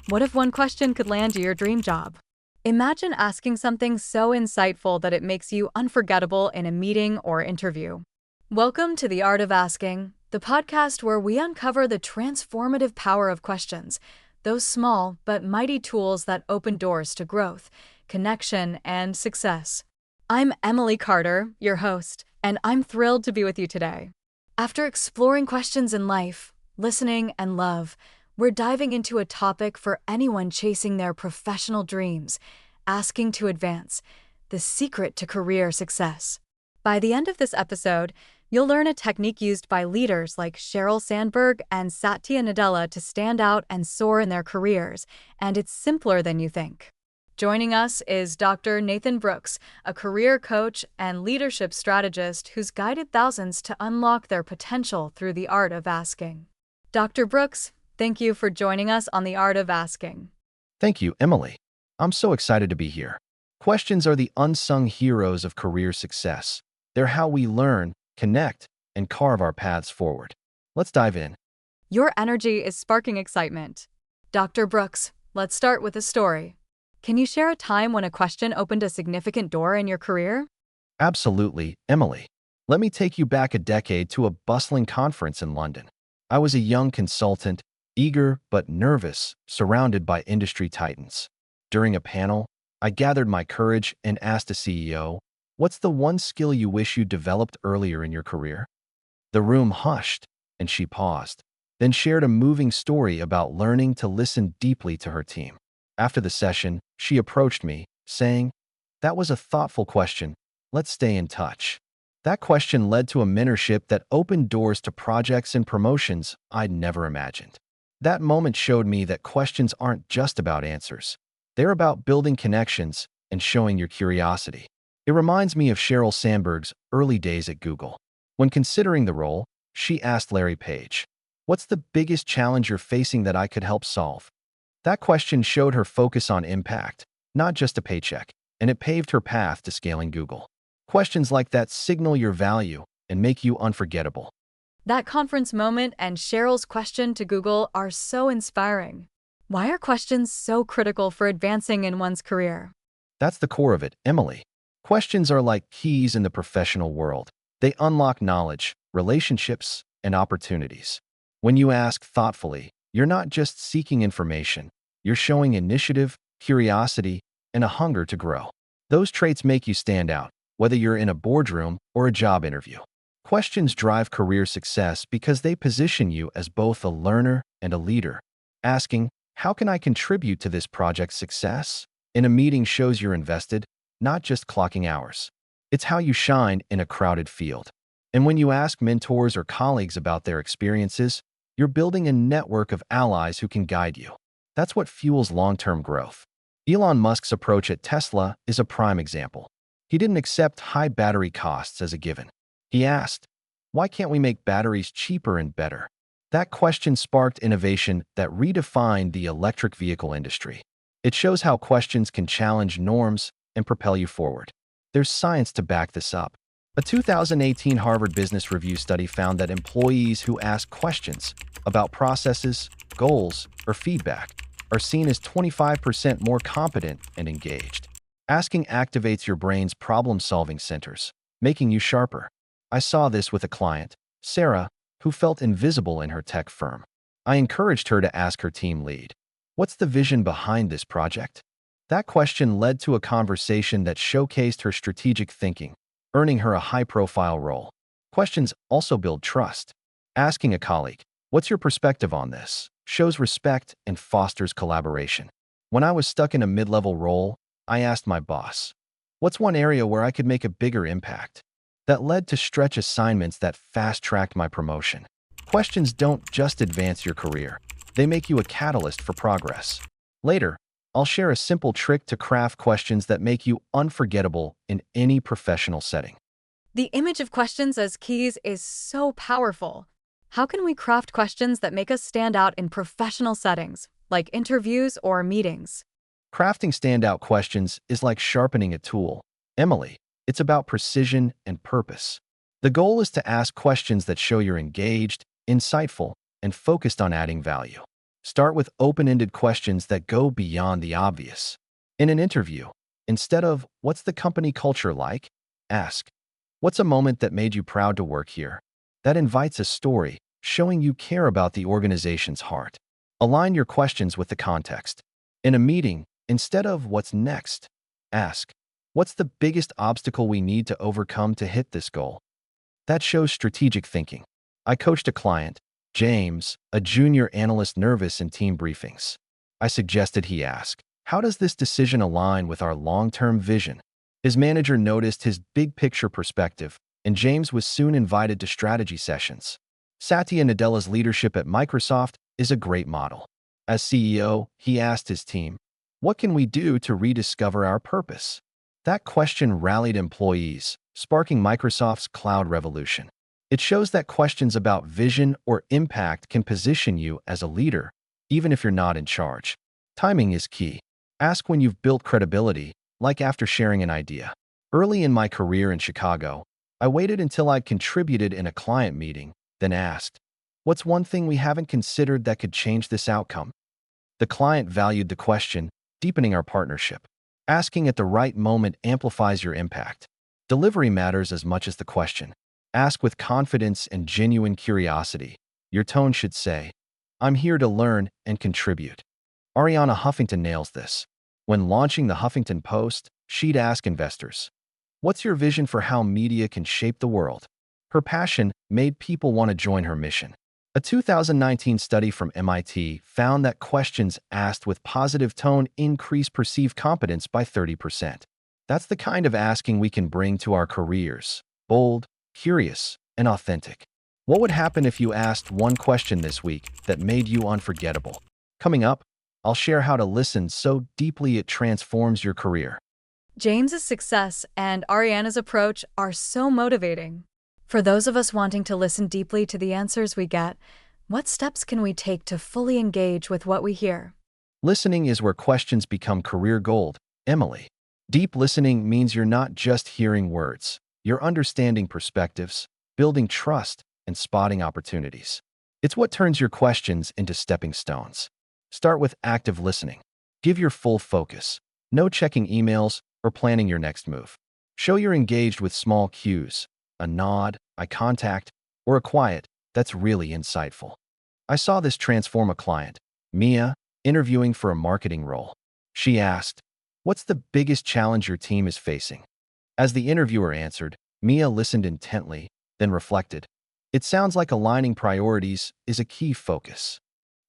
What if one question could land you your dream job? Imagine asking something so insightful that it makes you unforgettable in a meeting or interview. Welcome to The Art of Asking, the podcast where we uncover the transformative power of questions, those small but mighty tools that open doors to growth, connection, and success. I'm Emily Carter, your host, and I'm thrilled to be with you today. After exploring questions in life, listening, and love, we're diving into a topic for anyone chasing their professional dreams, asking to advance, the secret to career success. By the end of this episode, you'll learn a technique used by leaders like Sheryl Sandberg and Satya Nadella to stand out and soar in their careers, and it's simpler than you think. Joining us is Dr. Nathan Brooks, a career coach and leadership strategist who's guided thousands to unlock their potential through the art of asking. Dr. Brooks, thank you for joining us on The Art of Asking. Thank you, Emily. I'm so excited to be here. Questions are the unsung heroes of career success. They're how we learn, connect, and carve our paths forward. Let's dive in. Your energy is sparking excitement. Dr. Brooks, let's start with a story. Can you share a time when a question opened a significant door in your career? Absolutely, Emily. Let me take you back a decade to a bustling conference in London. I was a young consultant, eager but nervous, surrounded by industry titans. During a panel, I gathered my courage and asked a CEO, "What's the one skill you wish you developed earlier in your career?" The room hushed, and she paused, then shared a moving story about learning to listen deeply to her team. After the session, she approached me, saying, "That was a thoughtful question. Let's stay in touch." That question led to a mentorship that opened doors to projects and promotions I'd never imagined. That moment showed me that questions aren't just about answers. They're about building connections and showing your curiosity. It reminds me of Sheryl Sandberg's early days at Google. When considering the role, she asked Larry Page, "What's the biggest challenge you're facing that I could help solve?" That question showed her focus on impact, not just a paycheck, and it paved her path to scaling Google. Questions like that signal your value and make you unforgettable. That conference moment and Cheryl's question to Google are so inspiring. Why are questions so critical for advancing in one's career? That's the core of it, Emily. Questions are like keys in the professional world. They unlock knowledge, relationships, and opportunities. When you ask thoughtfully, you're not just seeking information. You're showing initiative, curiosity, and a hunger to grow. Those traits make you stand out, whether you're in a boardroom or a job interview. Questions drive career success because they position you as both a learner and a leader. Asking, "How can I contribute to this project's success?" in a meeting shows you're invested, not just clocking hours. It's how you shine in a crowded field. And when you ask mentors or colleagues about their experiences, you're building a network of allies who can guide you. That's what fuels long-term growth. Elon Musk's approach at Tesla is a prime example. He didn't accept high battery costs as a given. He asked, "Why can't we make batteries cheaper and better?" That question sparked innovation that redefined the electric vehicle industry. It shows how questions can challenge norms and propel you forward. There's science to back this up. A 2018 Harvard Business Review study found that employees who ask questions about processes, goals, or feedback are seen as 25% more competent and engaged. Asking activates your brain's problem-solving centers, making you sharper. I saw this with a client, Sarah, who felt invisible in her tech firm. I encouraged her to ask her team lead, "What's the vision behind this project?" That question led to a conversation that showcased her strategic thinking, earning her a high-profile role. Questions also build trust. Asking a colleague, "What's your perspective on this?" shows respect and fosters collaboration. When I was stuck in a mid-level role, I asked my boss, "What's one area where I could make a bigger impact?" That led to stretch assignments that fast-tracked my promotion. Questions don't just advance your career. They make you a catalyst for progress. Later, I'll share a simple trick to craft questions that make you unforgettable in any professional setting. The image of questions as keys is so powerful. How can we craft questions that make us stand out in professional settings, like interviews or meetings? Crafting standout questions is like sharpening a tool. Emily, it's about precision and purpose. The goal is to ask questions that show you're engaged, insightful, and focused on adding value. Start with open-ended questions that go beyond the obvious. In an interview, instead of, "What's the company culture like?" ask, "What's a moment that made you proud to work here?" That invites a story, showing you care about the organization's heart. Align your questions with the context. In a meeting, instead of, "What's next?" ask, "What's the biggest obstacle we need to overcome to hit this goal?" That shows strategic thinking. I coached a client, James, a junior analyst nervous in team briefings. I suggested he ask, "How does this decision align with our long-term vision?" His manager noticed his big-picture perspective, and James was soon invited to strategy sessions. Satya Nadella's leadership at Microsoft is a great model. As CEO, he asked his team, "What can we do to rediscover our purpose?" That question rallied employees, sparking Microsoft's cloud revolution. It shows that questions about vision or impact can position you as a leader, even if you're not in charge. Timing is key. Ask when you've built credibility, like after sharing an idea. Early in my career in Chicago, I waited until I'd contributed in a client meeting, then asked, "What's one thing we haven't considered that could change this outcome?" The client valued the question, deepening our partnership. Asking at the right moment amplifies your impact. Delivery matters as much as the question. Ask with confidence and genuine curiosity. Your tone should say, "I'm here to learn and contribute." Ariana Huffington nails this. When launching the Huffington Post, she'd ask investors, "What's your vision for how media can shape the world?" Her passion made people want to join her mission. A 2019 study from MIT found that questions asked with positive tone increase perceived competence by 30%. That's the kind of asking we can bring to our careers: bold, curious, and authentic. What would happen if you asked one question this week that made you unforgettable? Coming up, I'll share how to listen so deeply it transforms your career. James's success and Ariana's approach are so motivating. For those of us wanting to listen deeply to the answers we get, what steps can we take to fully engage with what we hear? Listening is where questions become career gold, Emily. Deep listening means you're not just hearing words. You're understanding perspectives, building trust, and spotting opportunities. It's what turns your questions into stepping stones. Start with active listening. Give your full focus. No checking emails or planning your next move. Show you're engaged with small cues, a nod, eye contact, or a quiet "That's really insightful." I saw this transform a client, Mia, interviewing for a marketing role. She asked, "What's the biggest challenge your team is facing?" As the interviewer answered, Mia listened intently, then reflected. "It sounds like aligning priorities is a key focus."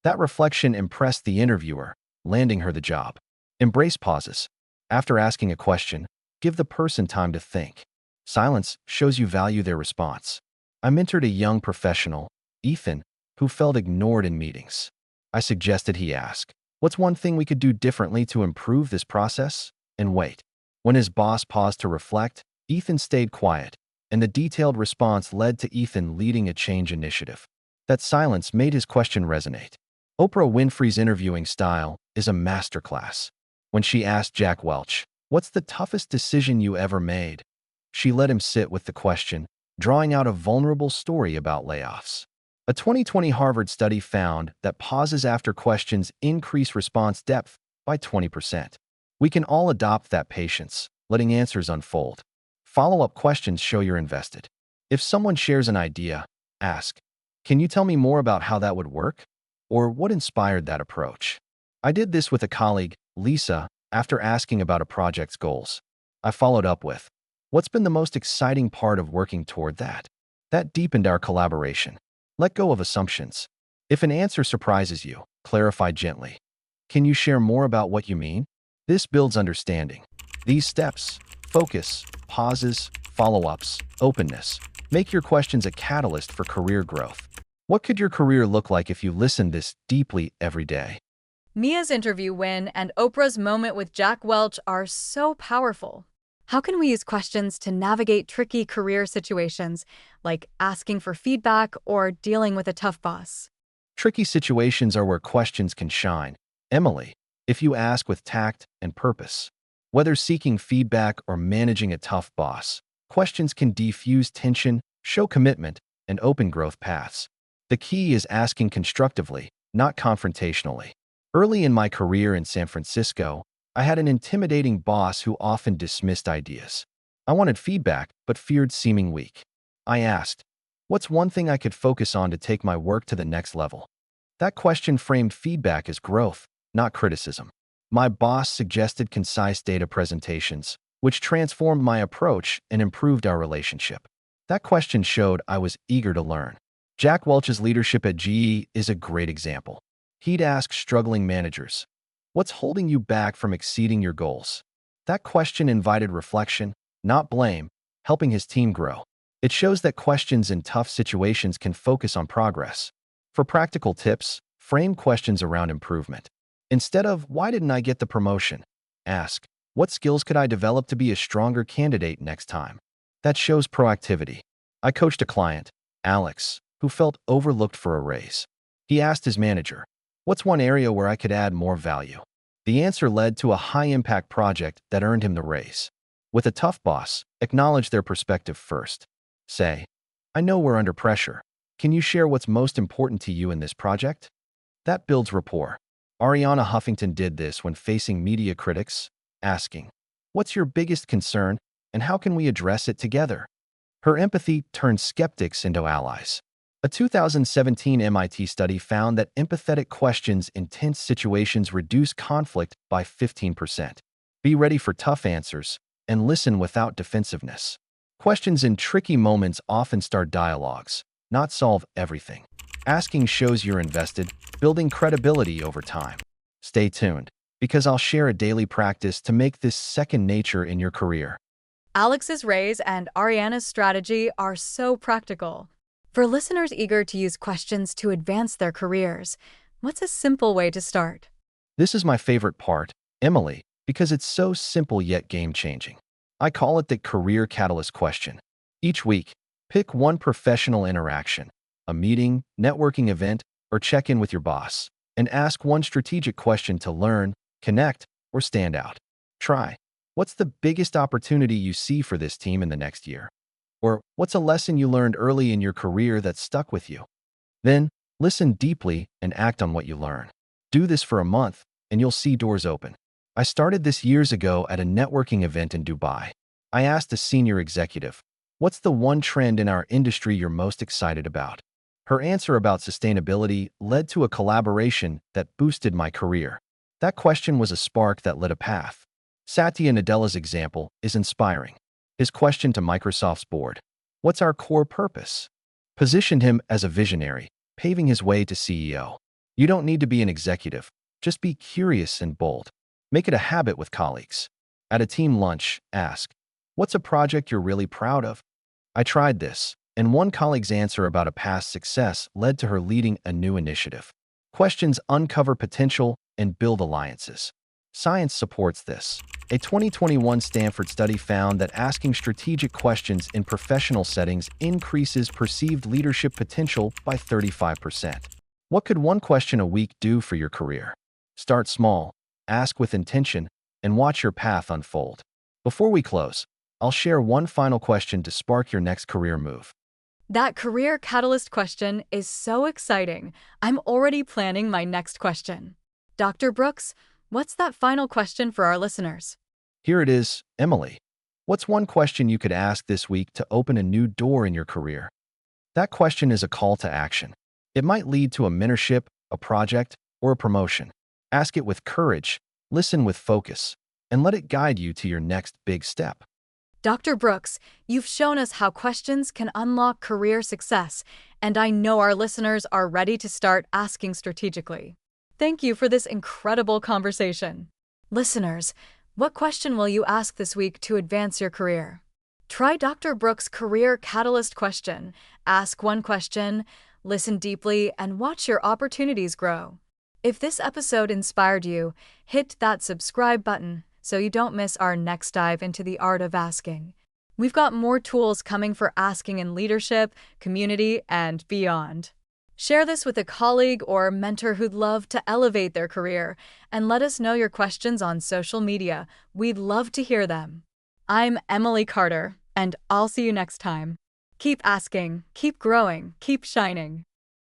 That reflection impressed the interviewer, landing her the job. Embrace pauses. After asking a question, give the person time to think. Silence shows you value their response. I mentored a young professional, Ethan, who felt ignored in meetings. I suggested he ask, "What's one thing we could do differently to improve this process?" and wait. When his boss paused to reflect, Ethan stayed quiet, and the detailed response led to Ethan leading a change initiative. That silence made his question resonate. Oprah Winfrey's interviewing style is a masterclass. When she asked Jack Welch, "What's the toughest decision you ever made?" she let him sit with the question, drawing out a vulnerable story about layoffs. A 2020 Harvard study found that pauses after questions increase response depth by 20%. We can all adopt that patience, letting answers unfold. Follow-up questions show you're invested. If someone shares an idea, ask, "Can you tell me more about how that would work?" Or "What inspired that approach?" I did this with a colleague, Lisa, after asking about a project's goals. I followed up with, "What's been the most exciting part of working toward that?" That deepened our collaboration. Let go of assumptions. If an answer surprises you, clarify gently. "Can you share more about what you mean?" This builds understanding. These steps, focus, pauses, follow-ups, openness, make your questions a catalyst for career growth. What could your career look like if you listened this deeply every day? Mia's interview win and Oprah's moment with Jack Welch are so powerful. How can we use questions to navigate tricky career situations, like asking for feedback or dealing with a tough boss? Tricky situations are where questions can shine, Emily, if you ask with tact and purpose. Whether seeking feedback or managing a tough boss, questions can defuse tension, show commitment, and open growth paths. The key is asking constructively, not confrontationally. Early in my career in San Francisco, I had an intimidating boss who often dismissed ideas. I wanted feedback, but feared seeming weak. I asked, "What's one thing I could focus on to take my work to the next level?" That question framed feedback as growth, not criticism. My boss suggested concise data presentations, which transformed my approach and improved our relationship. That question showed I was eager to learn. Jack Welch's leadership at GE is a great example. He'd ask struggling managers, "What's holding you back from exceeding your goals?" That question invited reflection, not blame, helping his team grow. It shows that questions in tough situations can focus on progress. For practical tips, frame questions around improvement. Instead of, "Why didn't I get the promotion?" ask, "What skills could I develop to be a stronger candidate next time?" That shows proactivity. I coached a client, Alex, who felt overlooked for a raise. He asked his manager, "What's one area where I could add more value?" The answer led to a high-impact project that earned him the raise. With a tough boss, acknowledge their perspective first. Say, "I know we're under pressure. Can you share what's most important to you in this project?" That builds rapport. Ariana Huffington did this when facing media critics, asking, "What's your biggest concern and how can we address it together?" Her empathy turned skeptics into allies. A 2017 MIT study found that empathetic questions in tense situations reduce conflict by 15%. Be ready for tough answers and listen without defensiveness. Questions in tricky moments often start dialogues, not solve everything. Asking shows you're invested, building credibility over time. Stay tuned, because I'll share a daily practice to make this second nature in your career. Alex's raise and Ariana's strategy are so practical. For listeners eager to use questions to advance their careers, what's a simple way to start? This is my favorite part, Emily, because it's so simple yet game-changing. I call it the career catalyst question. Each week, pick one professional interaction, a meeting, networking event, or check-in with your boss, and ask one strategic question to learn, connect, or stand out. Try, "What's the biggest opportunity you see for this team in the next year?" Or, "What's a lesson you learned early in your career that stuck with you?" Then, listen deeply and act on what you learn. Do this for a month, and you'll see doors open. I started this years ago at a networking event in Dubai. I asked a senior executive, "What's the one trend in our industry you're most excited about?" Her answer about sustainability led to a collaboration that boosted my career. That question was a spark that lit a path. Satya Nadella's example is inspiring. His question to Microsoft's board, "What's our core purpose?" positioned him as a visionary, paving his way to CEO. You don't need to be an executive. Just be curious and bold. Make it a habit with colleagues. At a team lunch, ask, "What's a project you're really proud of?" I tried this, and one colleague's answer about a past success led to her leading a new initiative. Questions uncover potential and build alliances. Science supports this. A 2021 Stanford study found that asking strategic questions in professional settings increases perceived leadership potential by 35%. What could one question a week do for your career? Start small, ask with intention, and watch your path unfold. Before we close, I'll share one final question to spark your next career move. That career catalyst question is so exciting. I'm already planning my next question. Dr. Brooks, what's that final question for our listeners? Here it is, Emily. What's one question you could ask this week to open a new door in your career? That question is a call to action. It might lead to a mentorship, a project, or a promotion. Ask it with courage, listen with focus, and let it guide you to your next big step. Dr. Brooks, you've shown us how questions can unlock career success, and I know our listeners are ready to start asking strategically. Thank you for this incredible conversation. Listeners, what question will you ask this week to advance your career? Try Dr. Brooks' Career Catalyst question. Ask one question, listen deeply, and watch your opportunities grow. If this episode inspired you, hit that subscribe button so you don't miss our next dive into the art of asking. We've got more tools coming for asking in leadership, community, and beyond. Share this with a colleague or mentor who'd love to elevate their career, and let us know your questions on social media. We'd love to hear them. I'm Emily Carter, and I'll see you next time. Keep asking, keep growing, keep shining.